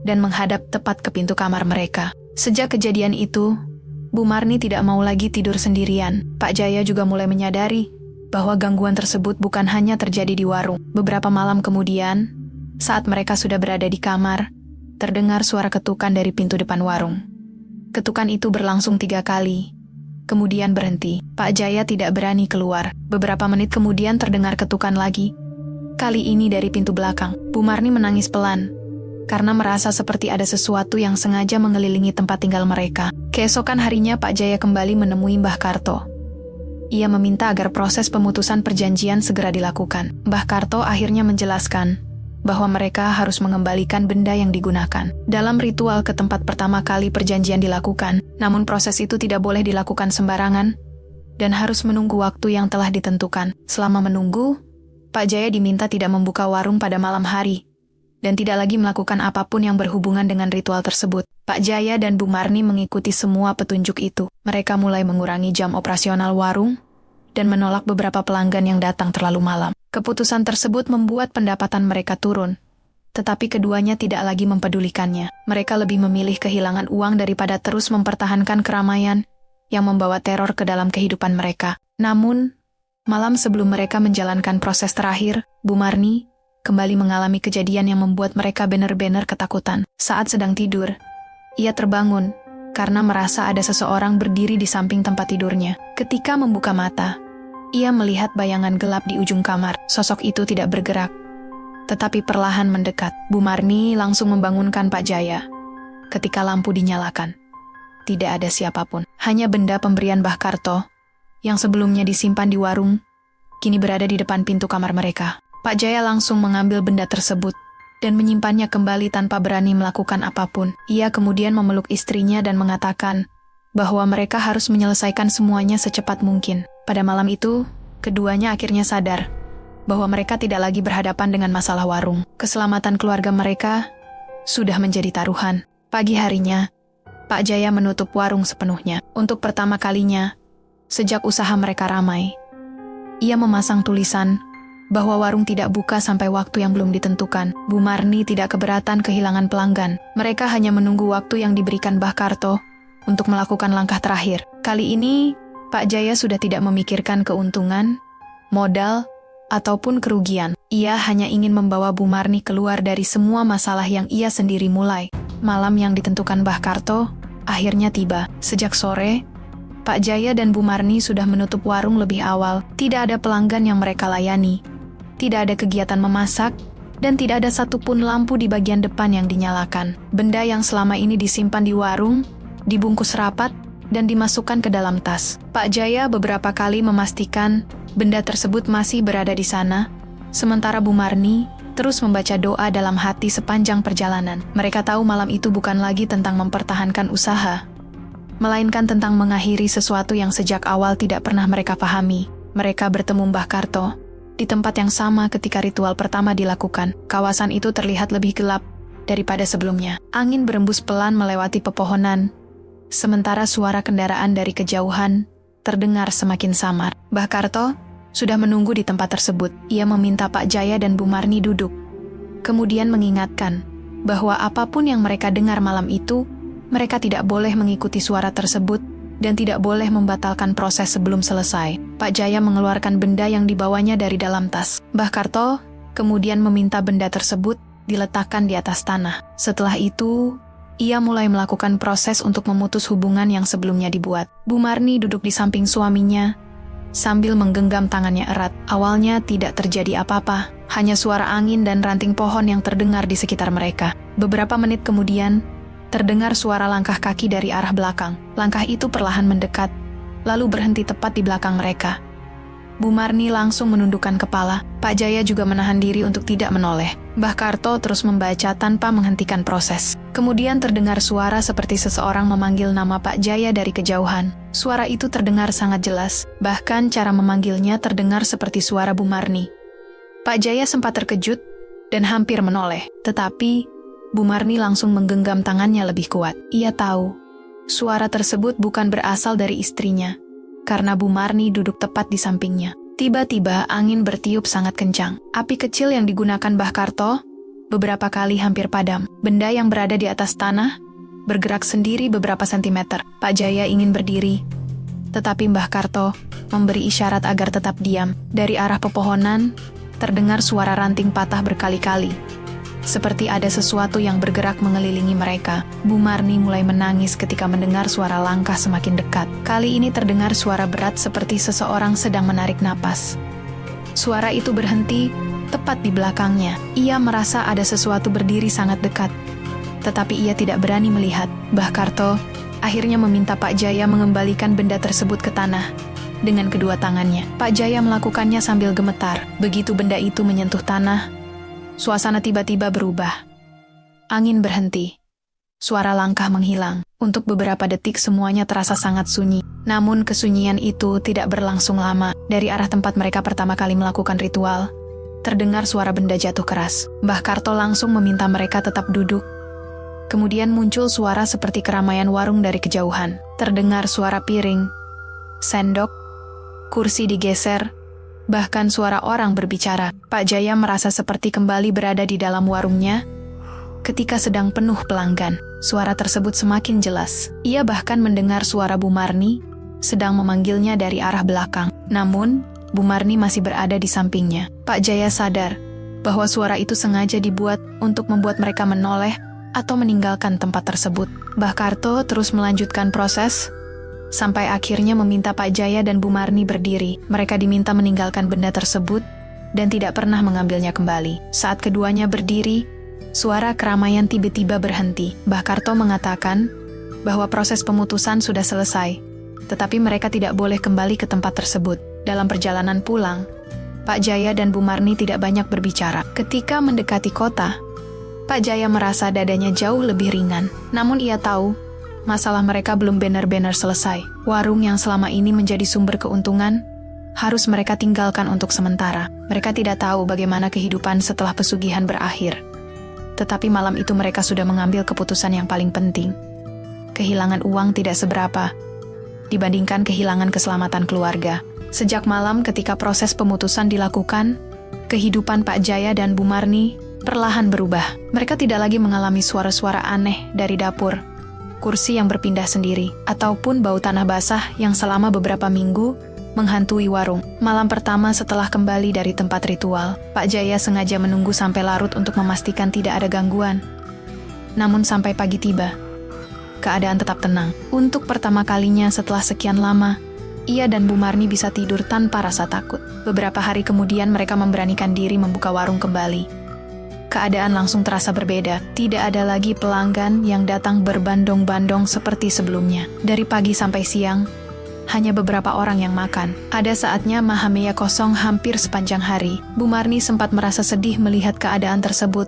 dan menghadap tepat ke pintu kamar mereka. Sejak kejadian itu, Bu Marni tidak mau lagi tidur sendirian. Pak Jaya juga mulai menyadari bahwa gangguan tersebut bukan hanya terjadi di warung. Beberapa malam kemudian, saat mereka sudah berada di kamar, terdengar suara ketukan dari pintu depan warung. Ketukan itu berlangsung 3 kali, kemudian berhenti. Pak Jaya tidak berani keluar. Beberapa menit kemudian terdengar ketukan lagi. Kali ini dari pintu belakang. Bu Marni menangis pelan, karena merasa seperti ada sesuatu yang sengaja mengelilingi tempat tinggal mereka. Keesokan harinya Pak Jaya kembali menemui Mbah Karto. Ia meminta agar proses pemutusan perjanjian segera dilakukan. Mbah Karto akhirnya menjelaskan bahwa mereka harus mengembalikan benda yang digunakan. Dalam ritual ke tempat pertama kali perjanjian dilakukan, namun proses itu tidak boleh dilakukan sembarangan dan harus menunggu waktu yang telah ditentukan. Selama menunggu, Pak Jaya diminta tidak membuka warung pada malam hari dan tidak lagi melakukan apapun yang berhubungan dengan ritual tersebut. Pak Jaya dan Bu Marni mengikuti semua petunjuk itu. Mereka mulai mengurangi jam operasional warung dan menolak beberapa pelanggan yang datang terlalu malam. Keputusan tersebut membuat pendapatan mereka turun, tetapi keduanya tidak lagi mempedulikannya. Mereka lebih memilih kehilangan uang daripada terus mempertahankan keramaian yang membawa teror ke dalam kehidupan mereka. Namun, malam sebelum mereka menjalankan proses terakhir, Bu Marni kembali mengalami kejadian yang membuat mereka benar-benar ketakutan. Saat sedang tidur, ia terbangun karena merasa ada seseorang berdiri di samping tempat tidurnya. Ketika membuka mata, ia melihat bayangan gelap di ujung kamar. Sosok itu tidak bergerak, tetapi perlahan mendekat. Bu Marni langsung membangunkan Pak Jaya. Ketika lampu dinyalakan, tidak ada siapapun. Hanya benda pemberian Mbah Karto yang sebelumnya disimpan di warung, kini berada di depan pintu kamar mereka. Pak Jaya langsung mengambil benda tersebut dan menyimpannya kembali tanpa berani melakukan apapun. Ia kemudian memeluk istrinya dan mengatakan bahwa mereka harus menyelesaikan semuanya secepat mungkin. Pada malam itu, keduanya akhirnya sadar bahwa mereka tidak lagi berhadapan dengan masalah warung. Keselamatan keluarga mereka sudah menjadi taruhan. Pagi harinya, Pak Jaya menutup warung sepenuhnya. Untuk pertama kalinya, sejak usaha mereka ramai, ia memasang tulisan bahwa warung tidak buka sampai waktu yang belum ditentukan. Bu Marni tidak keberatan kehilangan pelanggan. Mereka hanya menunggu waktu yang diberikan Mbah Karto untuk melakukan langkah terakhir. Kali ini, Pak Jaya sudah tidak memikirkan keuntungan, modal, ataupun kerugian. Ia hanya ingin membawa Bu Marni keluar dari semua masalah yang ia sendiri mulai. Malam yang ditentukan Mbah Karto akhirnya tiba. Sejak sore, Pak Jaya dan Bu Marni sudah menutup warung lebih awal. Tidak ada pelanggan yang mereka layani. Tidak ada kegiatan memasak, dan tidak ada satupun lampu di bagian depan yang dinyalakan. Benda yang selama ini disimpan di warung dibungkus rapat dan dimasukkan ke dalam tas. Pak Jaya beberapa kali memastikan benda tersebut masih berada di sana, sementara Bu Marni terus membaca doa dalam hati sepanjang perjalanan. Mereka tahu malam itu bukan lagi tentang mempertahankan usaha, melainkan tentang mengakhiri sesuatu yang sejak awal tidak pernah mereka pahami. Mereka bertemu Mbah Karto di tempat yang sama ketika ritual pertama dilakukan. Kawasan itu terlihat lebih gelap daripada sebelumnya. Angin berembus pelan melewati pepohonan, sementara suara kendaraan dari kejauhan terdengar semakin samar. Mbah Karto sudah menunggu di tempat tersebut. Ia meminta Pak Jaya dan Bu Marni duduk, kemudian mengingatkan bahwa apapun yang mereka dengar malam itu, mereka tidak boleh mengikuti suara tersebut dan tidak boleh membatalkan proses sebelum selesai. Pak Jaya mengeluarkan benda yang dibawanya dari dalam tas. Mbah Karto kemudian meminta benda tersebut diletakkan di atas tanah. Setelah itu, ia mulai melakukan proses untuk memutus hubungan yang sebelumnya dibuat. Bu Marni duduk di samping suaminya sambil menggenggam tangannya erat. Awalnya tidak terjadi apa-apa, hanya suara angin dan ranting pohon yang terdengar di sekitar mereka. Beberapa menit kemudian, terdengar suara langkah kaki dari arah belakang. Langkah itu perlahan mendekat, lalu berhenti tepat di belakang mereka. Bu Marni langsung menundukkan kepala. Pak Jaya juga menahan diri untuk tidak menoleh. Mbah Karto terus membaca tanpa menghentikan proses. Kemudian terdengar suara seperti seseorang memanggil nama Pak Jaya dari kejauhan. Suara itu terdengar sangat jelas, bahkan cara memanggilnya terdengar seperti suara Bu Marni. Pak Jaya sempat terkejut dan hampir menoleh, tetapi Bu Marni langsung menggenggam tangannya lebih kuat. Ia tahu, suara tersebut bukan berasal dari istrinya, karena Bu Marni duduk tepat di sampingnya. Tiba-tiba angin bertiup sangat kencang. Api kecil yang digunakan Mbah Karto beberapa kali hampir padam. Benda yang berada di atas tanah bergerak sendiri beberapa sentimeter. Pak Jaya ingin berdiri, tetapi Mbah Karto memberi isyarat agar tetap diam. Dari arah pepohonan, terdengar suara ranting patah berkali-kali, seperti ada sesuatu yang bergerak mengelilingi mereka. Bu Marni mulai menangis ketika mendengar suara langkah semakin dekat. Kali ini terdengar suara berat seperti seseorang sedang menarik napas. Suara itu berhenti tepat di belakangnya. Ia merasa ada sesuatu berdiri sangat dekat, tetapi ia tidak berani melihat. Mbah Karto akhirnya meminta Pak Jaya mengembalikan benda tersebut ke tanah dengan kedua tangannya. Pak Jaya melakukannya sambil gemetar. Begitu benda itu menyentuh tanah, Suasana tiba-tiba berubah. Angin berhenti. Suara langkah menghilang. Untuk beberapa detik semuanya terasa sangat sunyi. Namun kesunyian itu tidak berlangsung lama. Dari arah tempat mereka pertama kali melakukan ritual, terdengar suara benda jatuh keras. Mbah Karto langsung meminta mereka tetap duduk. Kemudian muncul suara seperti keramaian warung dari kejauhan. Terdengar suara piring, sendok, kursi digeser, bahkan suara orang berbicara. Pak Jaya merasa seperti kembali berada di dalam warungnya ketika sedang penuh pelanggan. Suara tersebut semakin jelas. Ia bahkan mendengar suara Bu Marni sedang memanggilnya dari arah belakang. Namun, Bu Marni masih berada di sampingnya. Pak Jaya sadar bahwa suara itu sengaja dibuat untuk membuat mereka menoleh atau meninggalkan tempat tersebut. Mbah Karto terus melanjutkan proses sampai akhirnya meminta Pak Jaya dan Bu Marni berdiri. Mereka diminta meninggalkan benda tersebut dan tidak pernah mengambilnya kembali. Saat keduanya berdiri, suara keramaian tiba-tiba berhenti. Mbah Karto mengatakan bahwa proses pemutusan sudah selesai, tetapi mereka tidak boleh kembali ke tempat tersebut. Dalam perjalanan pulang, Pak Jaya dan Bu Marni tidak banyak berbicara. Ketika mendekati kota, Pak Jaya merasa dadanya jauh lebih ringan. Namun ia tahu, masalah mereka belum benar-benar selesai. Warung yang selama ini menjadi sumber keuntungan, harus mereka tinggalkan untuk sementara. Mereka tidak tahu bagaimana kehidupan setelah pesugihan berakhir. Tetapi malam itu mereka sudah mengambil keputusan yang paling penting. Kehilangan uang tidak seberapa dibandingkan kehilangan keselamatan keluarga. Sejak malam ketika proses pemutusan dilakukan, kehidupan Pak Jaya dan Bu Marni perlahan berubah. Mereka tidak lagi mengalami suara-suara aneh dari dapur, kursi yang berpindah sendiri, ataupun bau tanah basah yang selama beberapa minggu menghantui warung. Malam pertama setelah kembali dari tempat ritual, Pak Jaya sengaja menunggu sampai larut untuk memastikan tidak ada gangguan. Namun sampai pagi tiba, keadaan tetap tenang. Untuk pertama kalinya setelah sekian lama, ia dan Bu Marni bisa tidur tanpa rasa takut. Beberapa hari kemudian mereka memberanikan diri membuka warung kembali. Keadaan langsung terasa berbeda. Tidak ada lagi pelanggan yang datang berbandong-bandong seperti sebelumnya. Dari pagi sampai siang, hanya beberapa orang yang makan. Ada saatnya Mahamaya kosong hampir sepanjang hari. Bu Marni sempat merasa sedih melihat keadaan tersebut.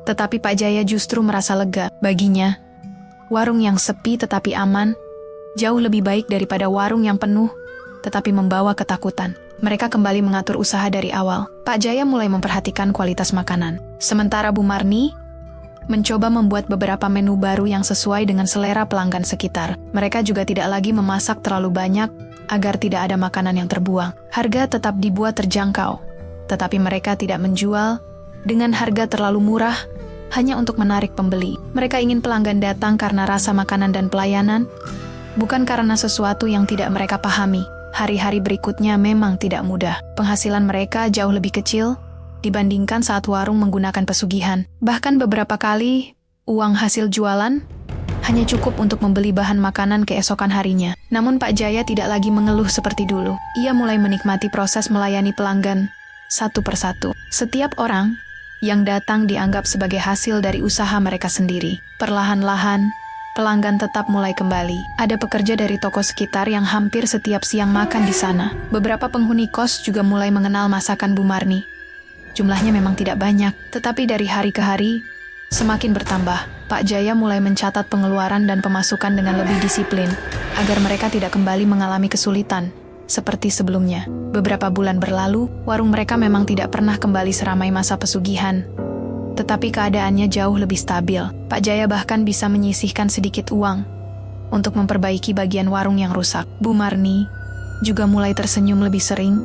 Tetapi Pak Jaya justru merasa lega. Baginya, warung yang sepi tetapi aman, jauh lebih baik daripada warung yang penuh, tetapi membawa ketakutan. Mereka kembali mengatur usaha dari awal. Pak Jaya mulai memperhatikan kualitas makanan. Sementara Bu Marni mencoba membuat beberapa menu baru yang sesuai dengan selera pelanggan sekitar. Mereka juga tidak lagi memasak terlalu banyak agar tidak ada makanan yang terbuang. Harga tetap dibuat terjangkau, tetapi mereka tidak menjual dengan harga terlalu murah hanya untuk menarik pembeli. Mereka ingin pelanggan datang karena rasa makanan dan pelayanan, bukan karena sesuatu yang tidak mereka pahami. Hari-hari berikutnya memang tidak mudah. Penghasilan mereka jauh lebih kecil dibandingkan saat warung menggunakan pesugihan. Bahkan beberapa kali, uang hasil jualan hanya cukup untuk membeli bahan makanan keesokan harinya. Namun Pak Jaya tidak lagi mengeluh seperti dulu. Ia mulai menikmati proses melayani pelanggan satu persatu. Setiap orang yang datang dianggap sebagai hasil dari usaha mereka sendiri. Perlahan-lahan, pelanggan tetap mulai kembali. Ada pekerja dari toko sekitar yang hampir setiap siang makan di sana. Beberapa penghuni kos juga mulai mengenal masakan Bu Marni. Jumlahnya memang tidak banyak, tetapi dari hari ke hari, semakin bertambah. Pak Jaya mulai mencatat pengeluaran dan pemasukan dengan lebih disiplin, agar mereka tidak kembali mengalami kesulitan seperti sebelumnya. Beberapa bulan berlalu, warung mereka memang tidak pernah kembali seramai masa pesugihan. Tetapi keadaannya jauh lebih stabil. Pak Jaya bahkan bisa menyisihkan sedikit uang untuk memperbaiki bagian warung yang rusak. Bu Marni juga mulai tersenyum lebih sering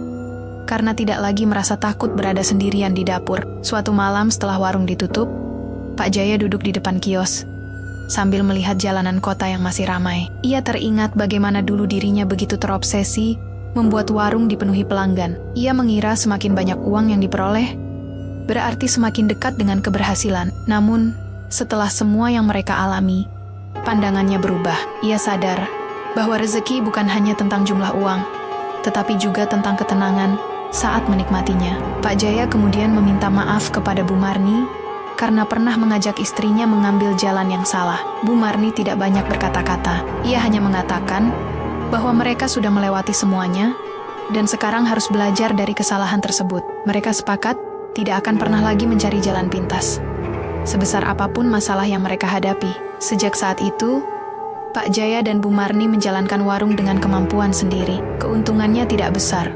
karena tidak lagi merasa takut berada sendirian di dapur. Suatu malam setelah warung ditutup, Pak Jaya duduk di depan kios sambil melihat jalanan kota yang masih ramai. Ia teringat bagaimana dulu dirinya begitu terobsesi membuat warung dipenuhi pelanggan. Ia mengira semakin banyak uang yang diperoleh berarti semakin dekat dengan keberhasilan. Namun, setelah semua yang mereka alami, pandangannya berubah. Ia sadar bahwa rezeki bukan hanya tentang jumlah uang, tetapi juga tentang ketenangan saat menikmatinya. Pak Jaya kemudian meminta maaf kepada Bu Marni karena pernah mengajak istrinya mengambil jalan yang salah. Bu Marni tidak banyak berkata-kata. Ia hanya mengatakan bahwa mereka sudah melewati semuanya dan sekarang harus belajar dari kesalahan tersebut. Mereka sepakat tidak akan pernah lagi mencari jalan pintas. Sebesar apapun masalah yang mereka hadapi. Sejak saat itu, Pak Jaya dan Bu Marni menjalankan warung dengan kemampuan sendiri. Keuntungannya tidak besar,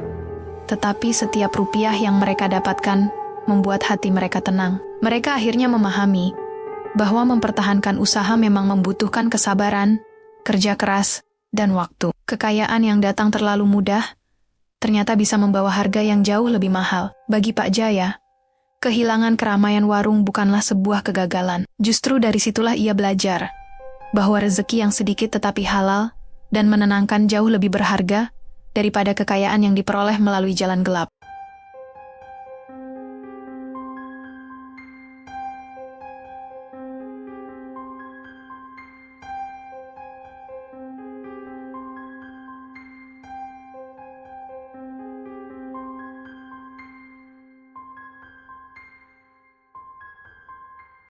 tetapi setiap rupiah yang mereka dapatkan membuat hati mereka tenang. Mereka akhirnya memahami bahwa mempertahankan usaha memang membutuhkan kesabaran, kerja keras, dan waktu. Kekayaan yang datang terlalu mudah ternyata bisa membawa harga yang jauh lebih mahal. Bagi Pak Jaya, kehilangan keramaian warung bukanlah sebuah kegagalan. Justru dari situlah ia belajar bahwa rezeki yang sedikit tetapi halal dan menenangkan jauh lebih berharga daripada kekayaan yang diperoleh melalui jalan gelap.